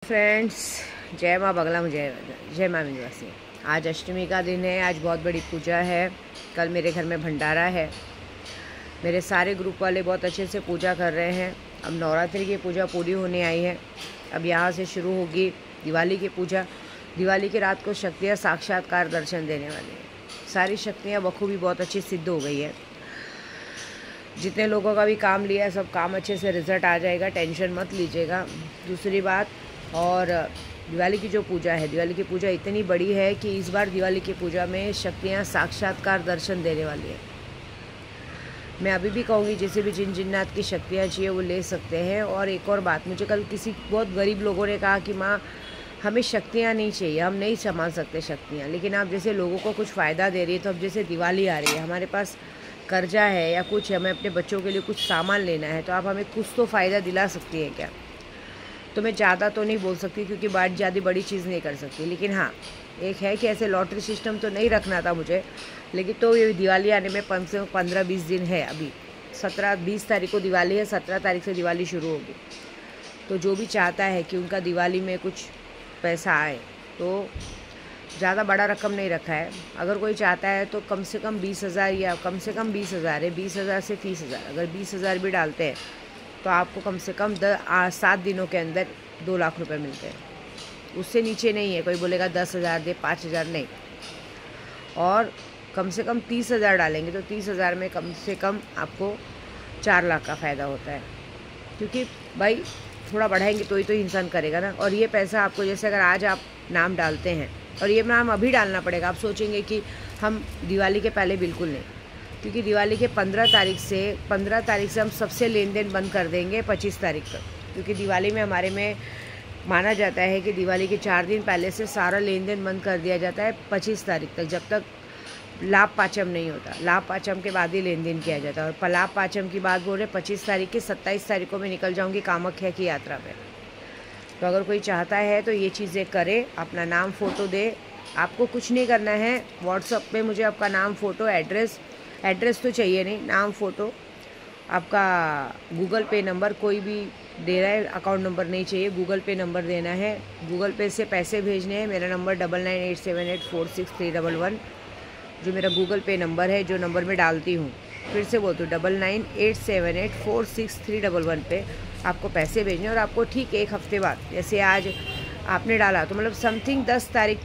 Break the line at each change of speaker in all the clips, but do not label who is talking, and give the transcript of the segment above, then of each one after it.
Friends, जय माँ बगला, जय माँ विंध्यवासिनी। आज अष्टमी का दिन है। आज बहुत बड़ी पूजा है। कल मेरे घर में भंडारा है। मेरे सारे ग्रुप वाले बहुत अच्छे से पूजा कर रहे हैं। अब नवरात्रि की पूजा पूरी होने आई है। अब यहाँ से शुरू होगी दिवाली की पूजा। दिवाली की रात को शक्तियाँ साक्षात्कार दर्शन देने वाली हैं। सारी शक्तियाँ बखूबी बहुत अच्छी सिद्ध हो गई है। जितने लोगों का भी काम लिया है सब काम अच्छे से रिजल्ट आ जाएगा, टेंशन मत लीजिएगा। दूसरी बात, और दिवाली की जो पूजा है, दिवाली की पूजा इतनी बड़ी है कि इस बार दिवाली की पूजा में शक्तियाँ साक्षात्कार दर्शन देने वाली है। मैं अभी भी कहूँगी जैसे भी जिन जिन्नात की शक्तियाँ चाहिए वो ले सकते हैं। और एक और बात, मुझे कल किसी बहुत गरीब लोगों ने कहा कि माँ हमें शक्तियाँ नहीं चाहिए, हम नहीं संभाल सकते शक्तियाँ, लेकिन आप जैसे लोगों को कुछ फ़ायदा दे रही है। तो अब जैसे दिवाली आ रही है, हमारे पास कर्जा है या कुछ, हमें अपने बच्चों के लिए कुछ सामान लेना है, तो आप हमें कुछ तो फ़ायदा दिला सकती है क्या? तो मैं ज़्यादा तो नहीं बोल सकती क्योंकि बात ज़्यादा बड़ी चीज़ नहीं कर सकती, लेकिन हाँ एक है कि ऐसे लॉटरी सिस्टम तो नहीं रखना था मुझे, लेकिन तो ये दिवाली आने में 15-20 दिन है। अभी 17-20 तारीख को दिवाली है, 17 तारीख से दिवाली शुरू होगी। तो जो भी चाहता है कि उनका दिवाली में कुछ पैसा आए, तो ज़्यादा बड़ा रकम नहीं रखा है। अगर कोई चाहता है तो कम से कम 20,000 या कम से कम 20,000 है, 20,000 से 30,000। अगर 20,000 भी डालते हैं तो आपको कम से कम 7 दिनों के अंदर 2 लाख रुपए मिलते हैं। उससे नीचे नहीं है। कोई बोलेगा 10,000 दे, 5,000 नहीं। और कम से कम 30,000 डालेंगे तो 30,000 में कम से कम आपको 4 लाख का फ़ायदा होता है। क्योंकि भाई थोड़ा बढ़ाएंगे तो ही इंसान करेगा ना। और ये पैसा आपको, जैसे अगर आज आप नाम डालते हैं, और ये नाम अभी डालना पड़ेगा। आप सोचेंगे कि हम दिवाली के पहले, बिल्कुल नहीं, क्योंकि दिवाली के 15 तारीख से हम सबसे लेन देन बंद कर देंगे 25 तारीख तक। क्योंकि दिवाली में हमारे में माना जाता है कि दिवाली के 4 दिन पहले से सारा लेन देन बंद कर दिया जाता है 25 तारीख तक, जब तक लाभ पाचम नहीं होता। लाभ पाचम के बाद ही लेन देन किया जाता है। और लाभ पाचम की बात बोल रहे 25 तारीख की, 27 तारीख को मैं निकल जाऊँगी कामाख्या की यात्रा पर। तो अगर कोई चाहता है तो ये चीज़ें करे, अपना नाम फ़ोटो दे। आपको कुछ नहीं करना है, व्हाट्सएप पे मुझे आपका नाम, फ़ोटो, एड्रेस तो चाहिए नहीं, नाम, फ़ोटो, आपका गूगल पे नंबर, कोई भी दे रहा है, अकाउंट नंबर नहीं चाहिए, गूगल पे नंबर देना है। गूगल पे से पैसे भेजने हैं। मेरा नंबर 9987846311, जो मेरा गूगल पे नंबर है, जो नंबर मैं डालती हूँ। फिर से बोलती हूँ 9987846311 पे आपको पैसे भेजने। और आपको ठीक 1 हफ्ते बाद, जैसे आज आपने डाला तो मतलब समथिंग 10 तारीख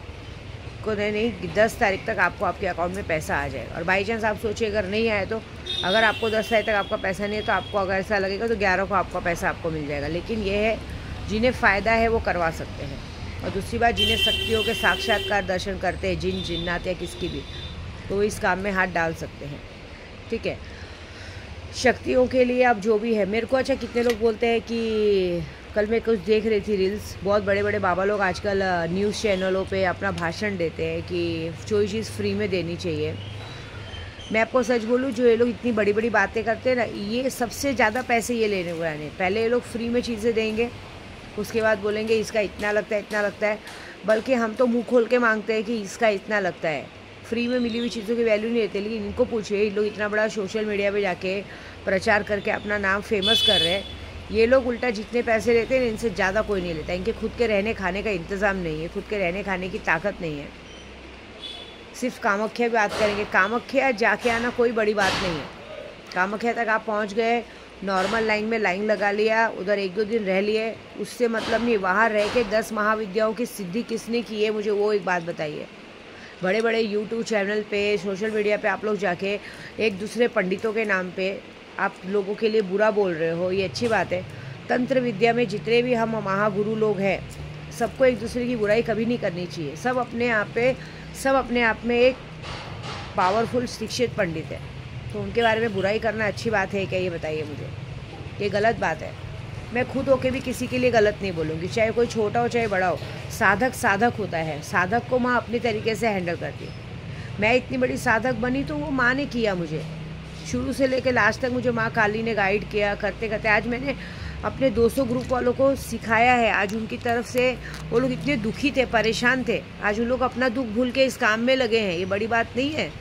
को, नहीं 10 तारीख तक आपको आपके अकाउंट में पैसा आ जाएगा। और बाई चांस आप सोचिए अगर नहीं आए तो, अगर आपको 10 तारीख तक आपका पैसा नहीं है तो आपको अगर ऐसा लगेगा तो 11 को आपका पैसा आपको मिल जाएगा। लेकिन ये है, जिन्हें फ़ायदा है वो करवा सकते हैं। और दूसरी बात, जिन्हें शक्तियों के साक्षात्कार दर्शन करते हैं, जिन जिन्नात या किसकी भी, तो वो इस काम में हाथ डाल सकते हैं। ठीक है, शक्तियों के लिए अब जो भी है मेरे को। अच्छा, कितने लोग बोलते हैं कि, कल मैं कुछ देख रही थी रील्स, बहुत बड़े बड़े बाबा लोग आजकल न्यूज़ चैनलों पे अपना भाषण देते हैं कि कोई चीज़ फ्री में देनी चाहिए। मैं आपको सच बोलूँ, जो ये लोग इतनी बड़ी बड़ी बातें करते हैं ना, ये सबसे ज़्यादा पैसे ये लेने को आने। पहले ये लोग फ्री में चीज़ें देंगे, उसके बाद बोलेंगे इसका इतना लगता है, इतना लगता है। बल्कि हम तो मुँह खोल के मांगते हैं कि इसका इतना लगता है। फ्री में मिली हुई चीज़ों की वैल्यू नहीं देते। लेकिन इनको पूछिए, ये लोग इतना बड़ा सोशल मीडिया पे जाके प्रचार करके अपना नाम फेमस कर रहे हैं। ये लोग उल्टा जितने पैसे लेते हैं इनसे ज़्यादा कोई नहीं लेता। इनके खुद के रहने खाने का इंतज़ाम नहीं है, खुद के रहने खाने की ताकत नहीं है। सिर्फ कामाख्या की बात करेंगे, कामाख्या जाके आना कोई बड़ी बात नहीं है। कामाख्या तक आप पहुंच गए, नॉर्मल लाइन में लाइन लगा लिया, उधर 1-2 दिन रह लिए, उससे मतलब नहीं। वहाँ रह के 10 महाविद्याओं की सिद्धि किसने की है, मुझे वो एक बात बताइए। बड़े बड़े यूट्यूब चैनल पे, सोशल मीडिया पे आप लोग जाके एक दूसरे पंडितों के नाम पे आप लोगों के लिए बुरा बोल रहे हो, ये अच्छी बात है। तंत्र विद्या में जितने भी हम महागुरु लोग हैं, सबको एक दूसरे की बुराई कभी नहीं करनी चाहिए। सब अपने आप में एक पावरफुल शिक्षित पंडित है, तो उनके बारे में बुराई करना अच्छी बात है क्या? ये बताइए मुझे, ये गलत बात है। मैं खुद होके भी किसी के लिए गलत नहीं बोलूँगी, चाहे कोई छोटा हो चाहे बड़ा हो। साधक होता है, साधक को माँ अपनी तरीके से हैंडल करती है। मैं इतनी बड़ी साधक बनी तो वो माँ ने किया मुझे, शुरू से लेकर लास्ट तक मुझे माँ काली ने गाइड किया। करते करते आज मैंने अपने 200 ग्रुप वालों को सिखाया है। आज उनकी तरफ से वो लोग इतने दुखी थे, परेशान थे, आज उन लोग अपना दुख भूल के इस काम में लगे हैं। ये बड़ी बात नहीं है।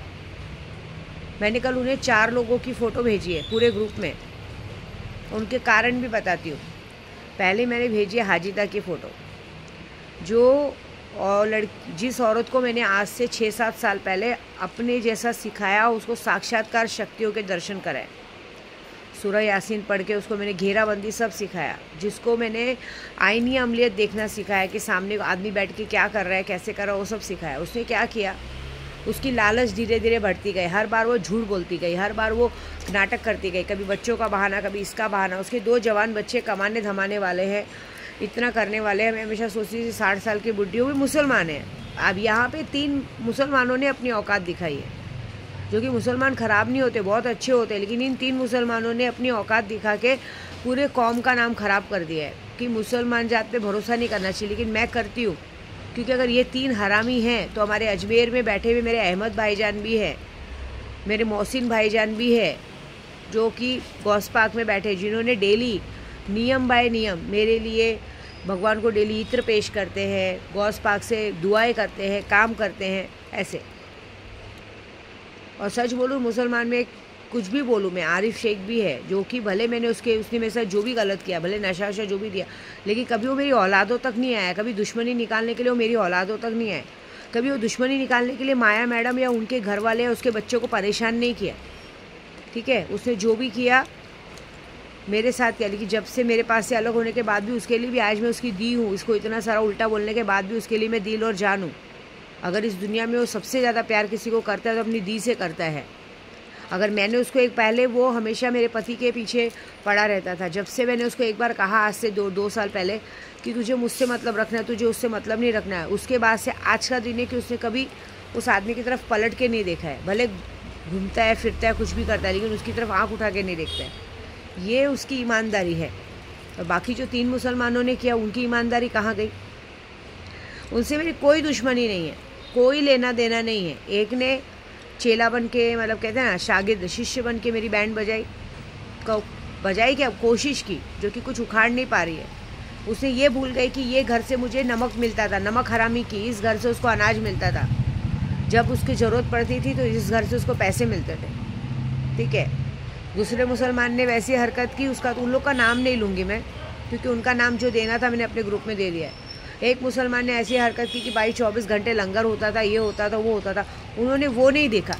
मैंने कल उन्हें 4 लोगों की फ़ोटो भेजी है पूरे ग्रुप में, उनके कारण भी बताती हूँ। पहले मैंने भेजी है हाजिदा की फ़ोटो, जो और जिस औरत को मैंने आज से 6-7 साल पहले अपने जैसा सिखाया, उसको साक्षात्कार शक्तियों के दर्शन कराए, सूरह यासीन पढ़ के उसको मैंने घेराबंदी सब सिखाया, जिसको मैंने आईनी अमलियत देखना सिखाया कि सामने आदमी बैठ के क्या कर रहा है, कैसे कर रहा है, वो सब सिखाया। उसने क्या किया, उसकी लालच धीरे धीरे बढ़ती गई, हर बार वो झूठ बोलती गई, हर बार वो नाटक करती गई, कभी बच्चों का बहाना, कभी इसका बहाना। उसके 2 जवान बच्चे कमाने धमाने वाले हैं, इतना करने वाले हैं। मैं हमेशा सोचती थी 60 साल की बुढ़ी भी मुसलमान है। अब यहाँ पे 3 मुसलमानों ने अपनी औकात दिखाई है, जो कि मुसलमान ख़राब नहीं होते, बहुत अच्छे होते हैं, लेकिन इन 3 मुसलमानों ने अपनी औकात दिखा के पूरे कौम का नाम ख़राब कर दिया है कि मुसलमान जात पे भरोसा नहीं करना चाहिए। लेकिन मैं करती हूँ, क्योंकि अगर ये 3 हरामी हैं तो हमारे अजमेर में बैठे हुए मेरे अहमद भाईजान भी है, मेरे मोहसिन भाईजान भी है, जो कि गौस पाक में बैठे, जिन्होंने डेली नियम बाय नियम मेरे लिए भगवान को डेली इत्र पेश करते हैं, गौस पाक से दुआएं करते हैं, काम करते हैं ऐसे। और सच बोलूँ, मुसलमान में कुछ भी बोलूँ, मैं आरिफ शेख भी है, जो कि भले मैंने उसने मेरे साथ जो भी गलत किया, भले नशा वशा जो भी दिया, लेकिन कभी वो मेरी औलादों तक नहीं आया। कभी दुश्मनी निकालने के लिए वो मेरी औलादों तक नहीं आए। कभी वो दुश्मनी निकालने के लिए माया मैडम या उनके घर वाले या उसके बच्चों को परेशान नहीं किया। ठीक है, उसने जो भी किया मेरे साथ किया, लेकिन जब से मेरे पास से अलग होने के बाद भी उसके लिए भी आज मैं उसकी दी हूँ। इसको इतना सारा उल्टा बोलने के बाद भी उसके लिए मैं दिल और जान हूँ। अगर इस दुनिया में वो सबसे ज़्यादा प्यार किसी को करता है तो अपनी दी से करता है। अगर मैंने उसको एक पहले, वो हमेशा मेरे पति के पीछे पड़ा रहता था। जब से मैंने उसको एक बार कहा आज से 2 साल पहले कि तुझे मुझसे मतलब रखना है, तुझे उससे मतलब नहीं रखना है, उसके बाद से आज का दिन है कि उसने कभी उस आदमी की तरफ पलट के नहीं देखा है। भले घूमता है फिरता है कुछ भी करता है, लेकिन उसकी तरफ आँख उठा के नहीं देखता है। ये उसकी ईमानदारी है। और बाकी जो 3 मुसलमानों ने किया, उनकी ईमानदारी कहाँ गई? उनसे मेरी कोई दुश्मनी नहीं है, कोई लेना देना नहीं है। एक ने चेला बन के, मतलब कहते हैं ना, शागिर्द शिष्य बन के मेरी बैंड बजाई क्या कोशिश की, जो कि कुछ उखाड़ नहीं पा रही है। उसने ये भूल गई कि ये घर से मुझे नमक मिलता था, नमक हरामी की, इस घर से उसको अनाज मिलता था, जब उसकी ज़रूरत पड़ती थी तो इस घर से उसको पैसे मिलते थे। ठीक है, दूसरे मुसलमान ने वैसी हरकत की, उसका उन लोग का नाम नहीं लूँगी मैं, क्योंकि उनका नाम जो देना था मैंने अपने ग्रुप में दे दिया है। एक मुसलमान ने ऐसी हरकत की कि भाई 24 घंटे लंगर होता था, ये होता था, वो होता था। उन्होंने वो नहीं देखा,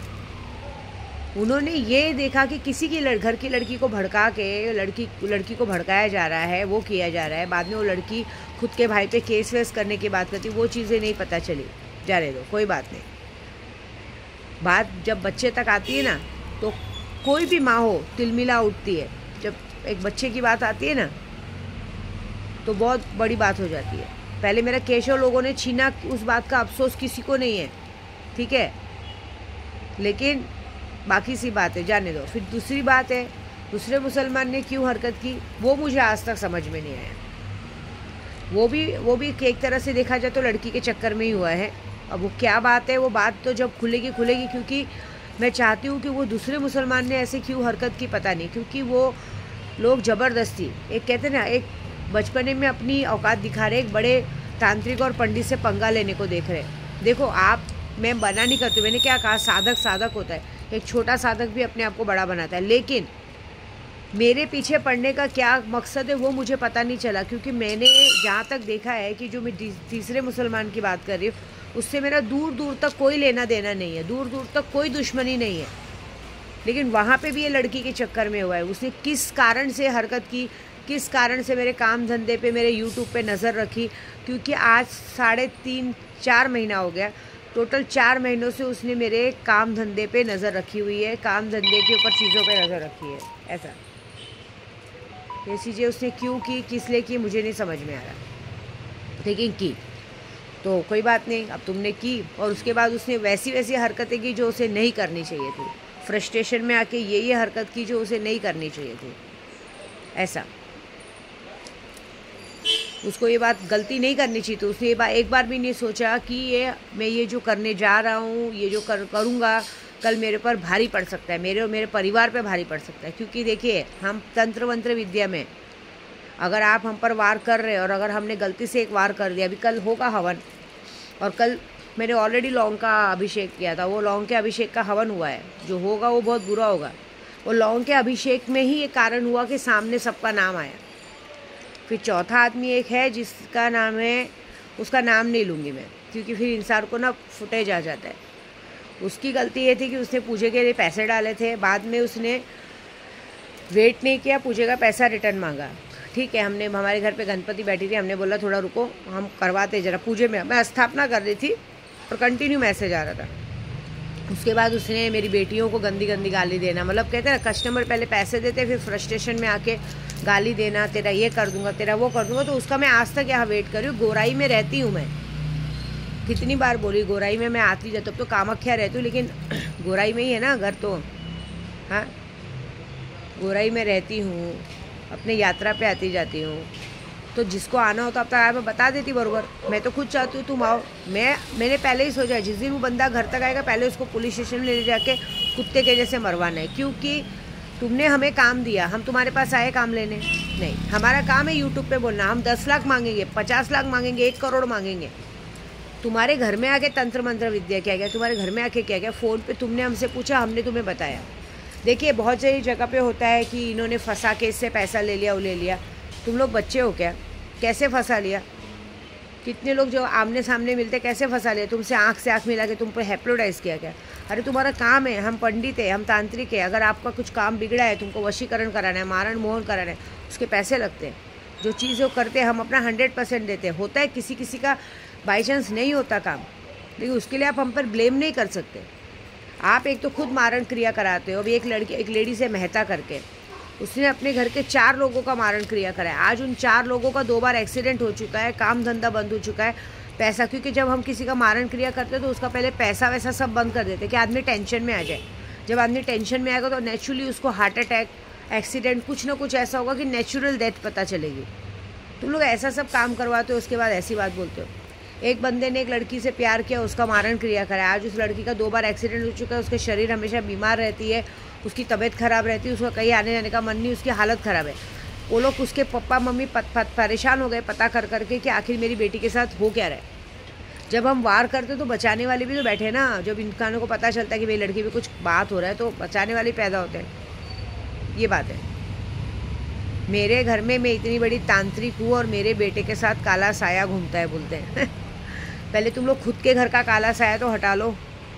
उन्होंने ये देखा कि किसी की घर की लड़की को भड़का के लड़की को भड़काया जा रहा है, वो किया जा रहा है। बाद में वो लड़की खुद के भाई पे केस वेस करने की बात करती, वो चीज़ें नहीं पता चली, जाने दो, कोई बात नहीं। बात जब बच्चे तक आती है ना, तो कोई भी माँ हो तिलमिला उठती है। जब एक बच्चे की बात आती है ना, तो बहुत बड़ी बात हो जाती है। पहले मेरा केशव लोगों ने छीना, उस बात का अफसोस किसी को नहीं है, ठीक है, लेकिन बाकी सी बात है, जाने दो। फिर दूसरी बात है, दूसरे मुसलमान ने क्यों हरकत की, वो मुझे आज तक समझ में नहीं आया। वो भी एक तरह से देखा जाए तो लड़की के चक्कर में ही हुआ है। अब वो क्या बात है, वो बात तो जब खुलेगी, क्योंकि मैं चाहती हूँ कि वो दूसरे मुसलमान ने ऐसे क्यों हरकत की पता नहीं, क्योंकि वो लोग ज़बरदस्ती, एक कहते हैं ना, एक बचपने में अपनी औकात दिखा रहे, एक बड़े तांत्रिक और पंडित से पंगा लेने को देख रहे। देखो आप, मैं बना नहीं करती, मैंने क्या कहा, साधक होता है, एक छोटा साधक भी अपने आप को बड़ा बनाता है, लेकिन मेरे पीछे पड़ने का क्या मकसद है वो मुझे पता नहीं चला। क्योंकि मैंने जहाँ तक देखा है कि जो मैं तीसरे मुसलमान की बात कर रही हूँ, उससे मेरा दूर दूर तक कोई लेना देना नहीं है, दूर दूर तक कोई दुश्मनी नहीं है, लेकिन वहाँ पे भी ये लड़की के चक्कर में हुआ है। उसने किस कारण से हरकत की, किस कारण से मेरे काम धंधे पे, मेरे यूट्यूब पे नज़र रखी, क्योंकि आज 3.5-4 महीना हो गया, टोटल 4 महीनों से उसने मेरे काम धंधे पे नज़र रखी हुई है, काम धंधे के ऊपर चीज़ों पे नज़र रखी है। ऐसा ये चीज़ें उसने क्यों की, किस लिए की, मुझे नहीं समझ में आ रहा, लेकिन की तो कोई बात नहीं। अब तुमने की, और उसके बाद उसने वैसी हरकतें की जो उसे नहीं करनी चाहिए थी, फ्रस्ट्रेशन में आके ये हरकत की जो उसे नहीं करनी चाहिए थी। ऐसा उसको ये बात गलती नहीं करनी चाहिए, तो उसने ये एक बार भी नहीं सोचा कि मैं ये जो करने जा रहा हूँ, ये जो करूँगा, कल मेरे पर भारी पड़ सकता है, मेरे और मेरे परिवार पे भारी पड़ सकता है। क्योंकि देखिए, हम तंत्र मंत्र विद्या में, अगर आप हम पर वार कर रहे हैं और अगर हमने गलती से एक वार कर दिया, अभी कल होगा हवन, और कल मैंने ऑलरेडी लौंग का अभिषेक किया था, वो लौंग के अभिषेक का हवन हुआ है, जो होगा वो बहुत बुरा होगा। वो लौंग के अभिषेक में ही ये कारण हुआ कि सामने सबका नाम आया। फिर चौथा आदमी एक है जिसका नाम है, उसका नाम नहीं लूँगी मैं, क्योंकि फिर इंसान को ना फुटेज आ जाता है। उसकी गलती ये थी कि उसने पूजे के लिए पैसे डाले थे, बाद में उसने वेट नहीं किया, पूजे का पैसा रिटर्न मांगा। ठीक है, हमने हमारे घर पे गणपति बैठी थी, हमने बोला थोड़ा रुको, हम करवाते ज़रा पूजे में। मैं स्थापना कर रही थी और कंटिन्यू मैसेज आ रहा था। उसके बाद उसने मेरी बेटियों को गंदी गंदी गाली देना, मतलब कहते हैं ना कस्टमर पहले पैसे देते फिर फ्रस्ट्रेशन में आके गाली देना, तेरा ये कर दूंगा, तेरा वो कर दूंगा। तो उसका मैं आज तक यहाँ वेट कर रही हूँ। गोराई में रहती हूँ मैं, कितनी बार बोली गोराई में मैं आती जाती हूँ। अब तो कामाख्या रहती हूँ, लेकिन गोराई में ही है ना घर तो। हाँ, गोराई में रहती हूँ, अपने यात्रा पे आती जाती हूँ। तो जिसको आना होता अब तक मैं बता देती बरोबर। मैं तो खुद चाहती हूँ तुम आओ। मैंने पहले ही सोचा जिस दिन वो बंदा घर तक आएगा पहले उसको पुलिस स्टेशन ले जाके कुत्ते के जैसे मरवाना है, क्योंकि तुमने हमें काम दिया, हम तुम्हारे पास आए काम लेने नहीं। हमारा काम है यूट्यूब पे बोलना। हम 10 लाख मांगेंगे, 50 लाख मांगेंगे, 1 करोड़ मांगेंगे। तुम्हारे घर में आके तंत्र मंत्र विद्या क्या गया, तुम्हारे घर में आके क्या गया, फ़ोन पे तुमने हमसे पूछा, हमने तुम्हें बताया। देखिए बहुत सारी जगह पे होता है कि इन्होंने फंसा के इससे पैसा ले लिया, वो ले लिया। तुम लोग बच्चे हो क्या? कैसे फंसा लिया? कितने लोग जो आमने सामने मिलते कैसे फंसा लिया? तुमसे आँख से आँख मिला के तुम पे हेप्नोटाइज किया क्या? अरे तुम्हारा काम है, हम पंडित है, हम तांत्रिक है। अगर आपका कुछ काम बिगड़ा है, तुमको वशीकरण कराना है, मारण मोहन कराना है, उसके पैसे लगते हैं। जो चीज़ वो करते हैं हम अपना 100% देते हैं। होता है किसी किसी का बाई चांस नहीं होता काम, लेकिन उसके लिए आप हम पर ब्लेम नहीं कर सकते। आप एक तो खुद मारण क्रिया कराते हो। अभी एक लेडी से मेहता करके उसने अपने घर के 4 लोगों का मारण क्रिया कराया। आज उन 4 लोगों का 2 बार एक्सीडेंट हो चुका है, काम धंधा बंद हो चुका है, पैसा। क्योंकि जब हम किसी का मारण क्रिया करते हैं तो उसका पहले पैसा वैसा सब बंद कर देते कि आदमी टेंशन में आ जाए। जब आदमी टेंशन में आएगा तो नेचुरली उसको हार्ट अटैक, एक्सीडेंट, कुछ ना कुछ ऐसा होगा कि नेचुरल डेथ पता चलेगी। तुम लोग ऐसा सब काम करवाते हो, उसके बाद ऐसी बात बोलते हो। एक बंदे ने एक लड़की से प्यार किया, उसका मारण क्रिया कराया। आज उस लड़की का 2 बार एक्सीडेंट हो चुका है, उसके शरीर हमेशा बीमार रहती है, उसकी तबीयत ख़राब रहती है, उसका कहीं आने जाने का मन नहीं, उसकी हालत ख़राब है। वो लोग उसके पप्पा मम्मी परेशान हो गए पता कर करके कि आखिर मेरी बेटी के साथ हो क्या रहा है। जब हम वार करते तो बचाने वाले भी तो बैठे ना। जब इंसानों को पता चलता है कि मेरी लड़की में कुछ बात हो रहा है तो बचाने वाले पैदा होते हैं। ये बात है। मेरे घर में मैं इतनी बड़ी तांत्रिक हूँ और मेरे बेटे के साथ काला साया घूमता है बोलते हैं। पहले तुम लोग खुद के घर का काला साया तो हटा लो,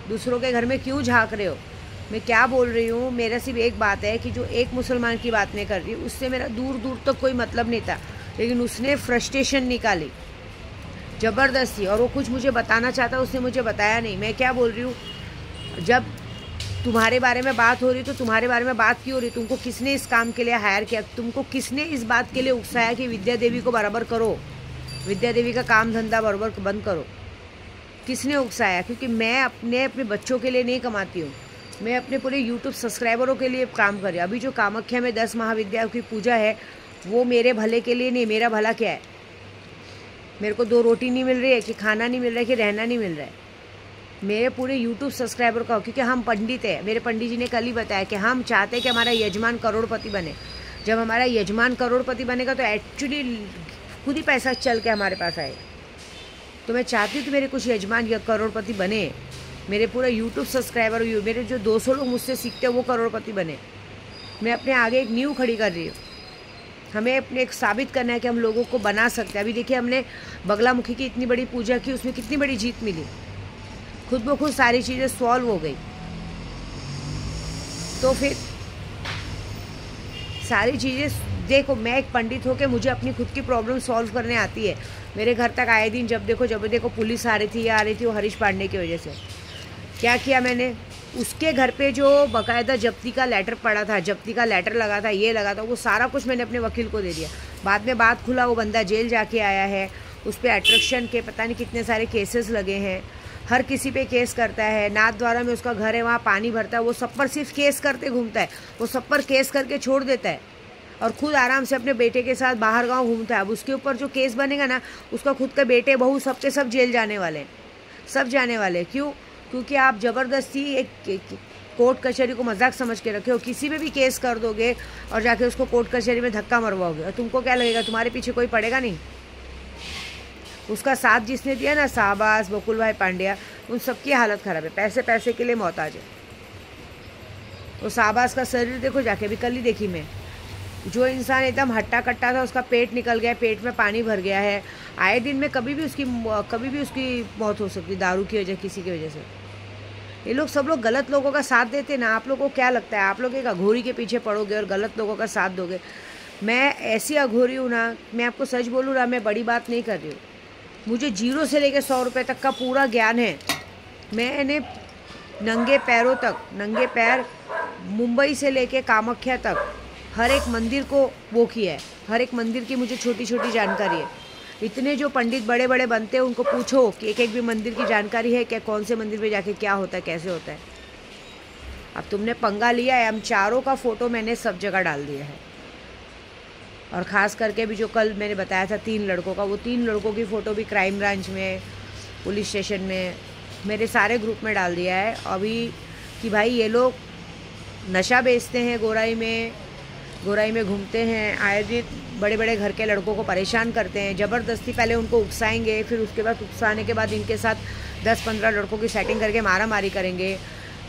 दूसरों के घर में क्यों झांक रहे हो? मैं क्या बोल रही हूँ, मेरा सिर्फ एक बात है कि जो एक मुसलमान की बात नहीं कर रही, उससे मेरा दूर दूर तक कोई मतलब नहीं था, लेकिन उसने फ्रस्ट्रेशन निकाली ज़बरदस्ती, और वो कुछ मुझे बताना चाहता, उसने मुझे बताया नहीं। मैं क्या बोल रही हूँ, जब तुम्हारे बारे में बात हो रही तो तुम्हारे बारे में बात क्यों हो रही? तुमको किसने इस काम के लिए हायर किया? तुमको किसने इस बात के लिए उकसाया कि विद्या देवी को बराबर करो, विद्या देवी का काम धंधा बराबर बंद करो? किसने उकसाया? क्योंकि मैं अपने बच्चों के लिए नहीं कमाती हूँ, मैं अपने पूरे यूट्यूब सब्सक्राइबरों के लिए काम कर रही हूँ। अभी जो कामाख्या में 10 महाविद्याओं की पूजा है वो मेरे भले के लिए नहीं। मेरा भला क्या है? मेरे को 2 रोटी नहीं मिल रही है कि खाना नहीं मिल रहा है कि रहना नहीं मिल रहा है, मेरे पूरे यूट्यूब सब्सक्राइबर का। क्योंकि हम पंडित हैं। मेरे पंडित जी ने कल ही बताया कि हम चाहते हैं कि हमारा यजमान करोड़पति बने। जब हमारा यजमान करोड़पति बनेगा तो एक्चुअली खुद ही पैसा चल के हमारे पास आएगा। तो मैं चाहती हूँ कि मेरे कुछ यजमान या करोड़पति बने, मेरे पूरा यूट्यूब सब्सक्राइबर, मेरे जो 200 लोग मुझसे सीखते हैं वो करोड़पति बने। मैं अपने आगे एक नींव खड़ी कर रही हूँ। हमें अपने एक साबित करना है कि हम लोगों को बना सकते हैं। अभी देखिए हमने बगलामुखी की इतनी बड़ी पूजा की, उसमें कितनी बड़ी जीत मिली, खुद ब खुद सारी चीज़ें सॉल्व हो गई। तो फिर सारी चीज़ें देखो, मैं एक पंडित होकर मुझे अपनी खुद की प्रॉब्लम सॉल्व करने आती है। मेरे घर तक आए दिन जब देखो पुलिस आ रही थी वो हरीश पांडे की वजह से। क्या किया मैंने? उसके घर पे जो बाकायदा जब्ती का लेटर पड़ा था, जब्ती का लेटर लगा था, ये लगा था, वो सारा कुछ मैंने अपने वकील को दे दिया। बाद में बात खुला, वो बंदा जेल जाके आया है, उस पर अट्रैक्शन के पता नहीं कितने सारे केसेस लगे हैं। हर किसी पे केस करता है। नाथ द्वारा में उसका घर है, वहाँ पानी भरता है, वो सब पर सिर्फ केस करते घूमता है। वो सब पर केस करके छोड़ देता है और खुद आराम से अपने बेटे के साथ बाहर गाँव घूमता है। अब उसके ऊपर जो केस बनेगा ना, उसका खुद का बेटे बहू सब के सब जेल जाने वाले हैं, सब जाने वाले। क्यों? क्योंकि आप ज़बरदस्ती एक कोर्ट कचहरी को मजाक समझ के रखे हो। किसी पे भी केस कर दोगे और जाके उसको कोर्ट कचहरी में धक्का मरवाओगे और तुमको क्या लगेगा? तुम्हारे पीछे कोई पड़ेगा नहीं। उसका साथ जिसने दिया ना, शाहबाज, बकुल भाई पांड्या, उन सबकी हालत ख़राब है। पैसे पैसे के लिए मोहताज है। तो शाहबाज का शरीर देखो जाके, भी कल ही देखी मैं, जो इंसान एकदम हट्टा कट्टा था उसका पेट निकल गया, पेट में पानी भर गया है, आए दिन में कभी भी उसकी मौत हो सकती, दारू की वजह, किसी की वजह से। ये लोग सब लोग गलत लोगों का साथ देते ना। आप लोगों को क्या लगता है, आप लोग एक अघोरी के पीछे पड़ोगे और गलत लोगों का साथ दोगे? मैं ऐसी अघोरी हूँ ना, मैं आपको सच बोलूँ ना, मैं बड़ी बात नहीं कर रही हूँ। मुझे 0 से लेकर 100 रुपये तक का पूरा ज्ञान है। मैंने नंगे पैर मुंबई से लेके कामाख्या तक हर एक मंदिर को वो किया है, हर एक मंदिर की मुझे छोटी छोटी जानकारी है। इतने जो पंडित बड़े बड़े बनते हैं उनको पूछो कि एक एक भी मंदिर की जानकारी है क्या, कौन से मंदिर में जाके क्या होता है, कैसे होता है। अब तुमने पंगा लिया है, हम चारों का फ़ोटो मैंने सब जगह डाल दिया है। और ख़ास करके भी जो कल मैंने बताया था 3 लड़कों का, वो 3 लड़कों की फ़ोटो भी क्राइम ब्रांच में, पुलिस स्टेशन में, मेरे सारे ग्रुप में डाल दिया है अभी कि भाई ये लोग नशा बेचते हैं, गोराई में घूमते हैं, आयोजित बड़े बड़े घर के लड़कों को परेशान करते हैं, ज़बरदस्ती पहले उनको उकसाएंगे, फिर उसके बाद उकसाने के बाद इनके साथ 10-15 लड़कों की सेटिंग करके मारामारी करेंगे,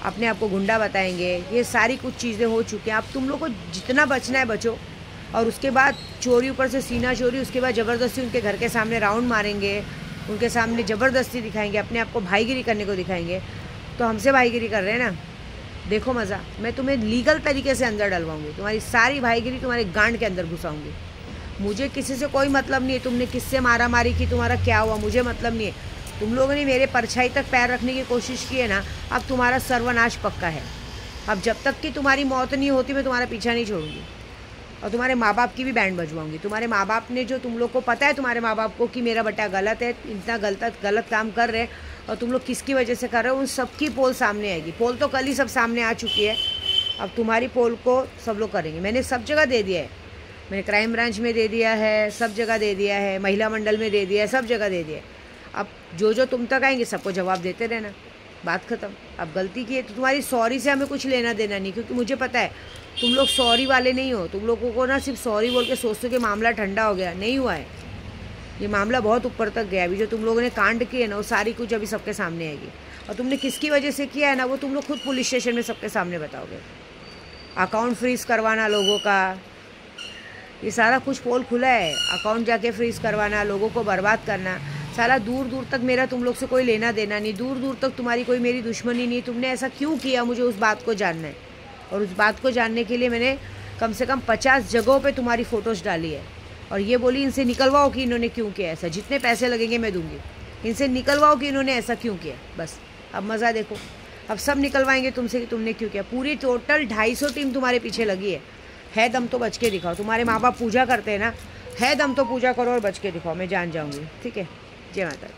अपने आप को गुंडा बताएंगे। ये सारी कुछ चीज़ें हो चुकी हैं। अब तुम लोग को जितना बचना है बचो। और उसके बाद चोरी, ऊपर से सीना चोरी, उसके बाद ज़बरदस्ती उनके घर के सामने राउंड मारेंगे, उनके सामने ज़बरदस्ती दिखाएंगे, अपने आप को भाईगिरी करने को दिखाएंगे। तो हमसे भाईगिरी कर रहे हैं ना, देखो मज़ा। मैं तुम्हें लीगल तरीके से अंदर डलवाऊंगी, तुम्हारी सारी भाईगिरी तुम्हारे गांड के अंदर घुसाऊंगी। मुझे किसी से कोई मतलब नहीं है, तुमने किससे मारामारी की, तुम्हारा क्या हुआ, मुझे मतलब नहीं है। तुम लोगों ने मेरे परछाई तक पैर रखने की कोशिश की है ना, अब तुम्हारा सर्वनाश पक्का है। अब जब तक कि तुम्हारी मौत नहीं होती मैं तुम्हारा पीछा नहीं छोड़ूंगी। और तुम्हारे माँ बाप की भी बैंड बजवाऊंगी। तुम्हारे माँ बाप ने, जो तुम लोग को पता है तुम्हारे माँ बाप को कि मेरा बेटा गलत है, इतना गलत काम कर रहे हैं, और तुम लोग किसकी वजह से कर रहे हो, उन सब की पोल सामने आएगी। पोल तो कल ही सब सामने आ चुकी है, अब तुम्हारी पोल को सब लोग करेंगे। मैंने सब जगह दे दिया है, मैंने क्राइम ब्रांच में दे दिया है, सब जगह दे दिया है, महिला मंडल में दे दिया है, सब जगह दे दिया है। अब जो तुम तक आएंगे सबको जवाब देते रहना, बात ख़त्म। अब गलती की है तो तुम्हारी सॉरी से हमें कुछ लेना देना नहीं, क्योंकि मुझे पता है तुम लोग सॉरी वाले नहीं हो। तुम लोगों को ना सिर्फ सॉरी बोल के सोचते कि मामला ठंडा हो गया, नहीं हुआ है। ये मामला बहुत ऊपर तक गया। अभी जो तुम लोगों ने कांड किए ना, वो सारी कुछ अभी सबके सामने आएगी। और तुमने किसकी वजह से किया है ना, वो तुम लोग खुद पुलिस स्टेशन में सबके सामने बताओगे। अकाउंट फ्रीज़ करवाना लोगों का, ये सारा कुछ पोल खुला है। अकाउंट जाके फ्रीज़ करवाना, लोगों को बर्बाद करना, सारा दूर दूर तक मेरा तुम लोग से कोई लेना देना नहीं, दूर दूर तक तुम्हारी कोई मेरी दुश्मनी नहीं। तुमने ऐसा क्यों किया, मुझे उस बात को जानना है। और उस बात को जानने के लिए मैंने कम से कम 50 जगहों पे तुम्हारी फ़ोटोज़ डाली है, और ये बोली इनसे निकलवाओ कि इन्होंने क्यों किया ऐसा। जितने पैसे लगेंगे मैं दूंगी, इनसे निकलवाओ कि इन्होंने ऐसा क्यों किया। बस अब मज़ा देखो, अब सब निकलवाएंगे तुमसे कि तुमने क्यों किया। पूरी टोटल 250 टीम तुम्हारे पीछे लगी है दम तो बच के दिखाओ। तुम्हारे माँ बाप पूजा करते हैं ना, है दम तो पूजा करो और बच के दिखाओ, मैं जान जाऊँगी। ठीक है, जय माता दी।